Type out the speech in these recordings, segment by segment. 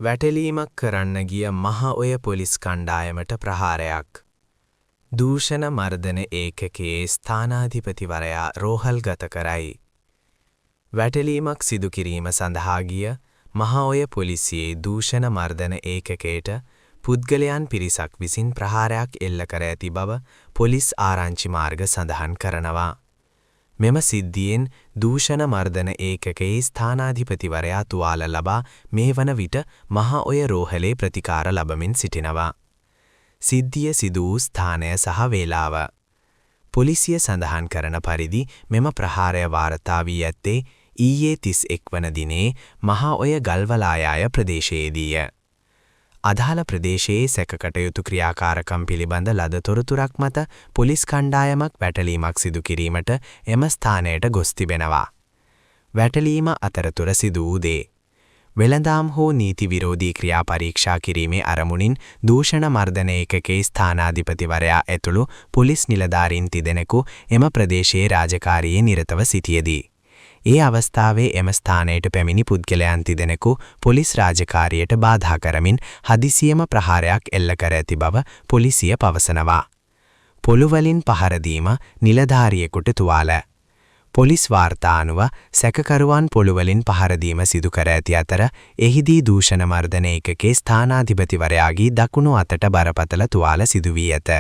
වැටලීමක් කරන්න ගිය මහ ඔය පොලිස් කණ්ඩායමට ප්‍රහාරයක්. දූෂණ මර්දන ඒකකයේ ස්ථානාධිපතිවරයා රෝහල්ගත කරයි. වැටලීමක් සිදු කිරීම සඳහා ගිය මහ ඔය පොලිසියේ දූෂණ මර්දන ඒකකයට පුද්ගලයන් පිරිසක් විසින් ප්‍රහාරයක් එල්ල කර ඇති බව පොලිස් ආරංචි මාර්ග සඳහන් කරනවා. මෙම සිද්ධියෙන් දූෂණ මර්දන ඒකකයේ ස්ථානාධිපතිවරයා තුවාල ලබා මේ වන විට මහ ඔය රෝහලේ ප්‍රතිකාර ලබමින් සිටිනවා. සිද්ධිය සිදු වූ ස්ථානය සහ වේලාව. පොලිසිය සඳහන් කරන පරිදි මෙම ප්‍රහාරය වාර්තා වී ඇත්තේ ඊයේ 31 වන දිනේ මහ ඔය ගල්වලායාය ප්‍රදේශයේදීය. අදාළ ප්‍රදේශයේ සැකකටයුතු ක්‍රියාකාරකම් පිළිබඳ ලද තොරතුරක් මත පොලිස් කණ්ඩායමක් වැටලීමක් සිදු කිරීමට එම ස්ථානයට ගොස් තිබෙනවා. වැටලීම අතරතුර සිදු වූ දේ වෙළඳාම් හෝ නීති විරෝධී ක්‍රියා පරීක්ෂා කිරීමේ අරමුණින් දූෂණ මර්දන ඒකකයේ ස්ථානාධිපතිවරයා ඇතුළු පොලිස් නිලධාරීන් තිදෙනෙකු එම ප්‍රදේශයේ රාජකාරියේ නිරතව සිටියේදී ඒ අවස්ථාවේ එම ස්ථානයට පැමිණි පුද්ගලයන් තිදෙනෙකු පොලිස් රාජකාරියට බාධා කරමින් හදිසියම ප්‍රහාරයක් එල්ල කර ඇති බව පොලිසිය පවසනවා. පොළු වලින් පහර දීම නිලධාරියෙකුට තුවාල. පොලිස් වාර්තා අනුව සැකකරුවන් පොළු වලින් පහර දීම සිදු කර ඇති අතර එහිදී දූෂණ මර්දන ඒකකයේ ස්ථානාධිපතිවරයාගේ දකුණු අතට බරපතල තුවාල සිදු වී ඇත.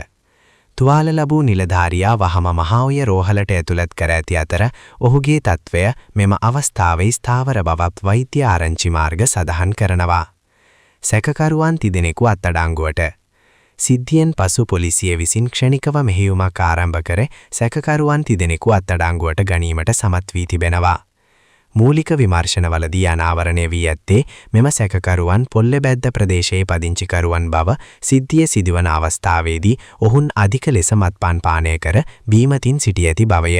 තුවාල ලැබූ නිලධාරියා වහම මහ ඔය රෝහලට ඇතුළත් කර ඇති අතර ඔහුගේ තත්ත්වය මෙම අවස්ථාවේ ස්ථාවර බවත් වෛද්‍ය ආරංචි මාර්ග සඳහන් කරනවා. සැකකරුවන් තිදෙනෙකු අත්අඩංගුවට. සිද්ධියෙන් පසු පොලිසිය විසින් ක්ෂණිකව මෙහෙයුමක් ආරම්භ කර සැකකරුවන් තිදෙනෙකු අත්අඩංගුවට ගැනීමට සමත් වී තිබෙනවා. මූලික විමර්ශනවලදී අනාවරණය වී ඇත්තේ මෙම සැකකරුවන් පොල්ලෙබැද්ද ප්‍රදේශයේ පදිංචිකරුවන් බව සිද්ධිය සිදුවන අවස්ථාවේදී ඔවුන් අධික ලෙස මත්පාන් පානය කර බීමතින් සිටි ඇති බවය.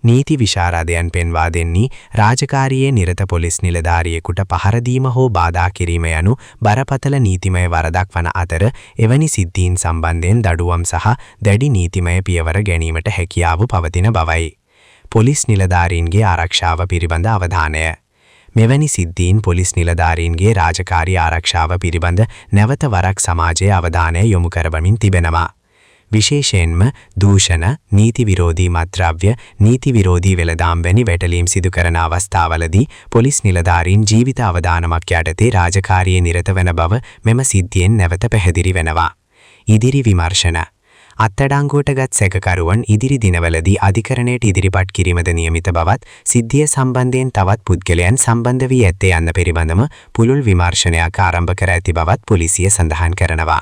නීති විශාරදයන් පෙන්වා දෙන්නේ රාජකාරියේ නිරත පොලිස් නිලධාරියෙකුට පහර දීම හෝ බාධා කිරීම යනු බරපතල නීතිමය වරදක් වන අතර එවැනි සිද්ධීන් සම්බන්ධයෙන් දඩුවම් සහ දැඩි නීතිමය පියවර ගැනීමට හැකියාව පවතින බවයි. පොලිස් නිලධාරීන්ගේ ආරක්ෂාව පිළිබඳ අවධානය. මෙවැනි සිද්ධීන් පොලිස් නිලධාරීන්ගේ රාජකාරී ආරක්ෂාව පිළිබඳ නැවත වරක් සමාජයේ අවධානය යොමු කරවමින් තිබෙනවා. විශේෂයෙන්ම දූෂණ, නීති විරෝධී මත්ද්‍රව්‍ය, නීති විරෝධී වෙළඳාම් වැනි වැටලීම් සිදු කරන අවස්ථාවලදී පොලිස් නිලධාරීන් ජීවිත අවදානමක් යටතේ රාජකාරියේ නිරත වන බව මෙම සිද්ධියෙන් නැවත පැහැදිලි වෙනවා. ඉදිරි විමර්ශන අත්අඩංගුවටගත් සැකකරුවන් ඉදිරි දිනවලදී අධිකරණයට ඉදිරිපත් කිරීමද නියමිත බවත් සිද්ධිය සම්බන්ධයෙන් තවත් පුද්ගලයන් සම්බන්ධ වී ඇත්තේ යන්න පිළිබඳව පුළුල් විමර්ශනයක් ආරම්භ කර ඇති බවත් පොලිසිය සඳහන් කරනවා.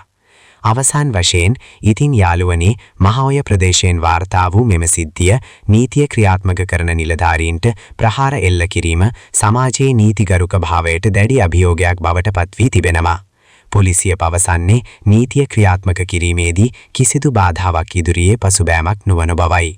අවසාන වශයෙන් ඉතින් යාළුවනේ මහ ඔය ප්‍රදේශයෙන් වාර්තා වූ මෙම සිද්ධිය නීතිය ක්‍රියාත්මක කරන නිලධාරීන්ට ප්‍රහාර එල්ල කිරීම සමාජයේ නීතිගරුක භාවයට දැඩි අභියෝගයක් බවට පත් වී තිබෙනවා. පොලිසිය පවසන්නේ නීතිය ක්‍රියාත්මක කිරීමේදී කිසිදු බාධාවක් ඉදිරියේ පසුබෑමක් නොවන බවයි.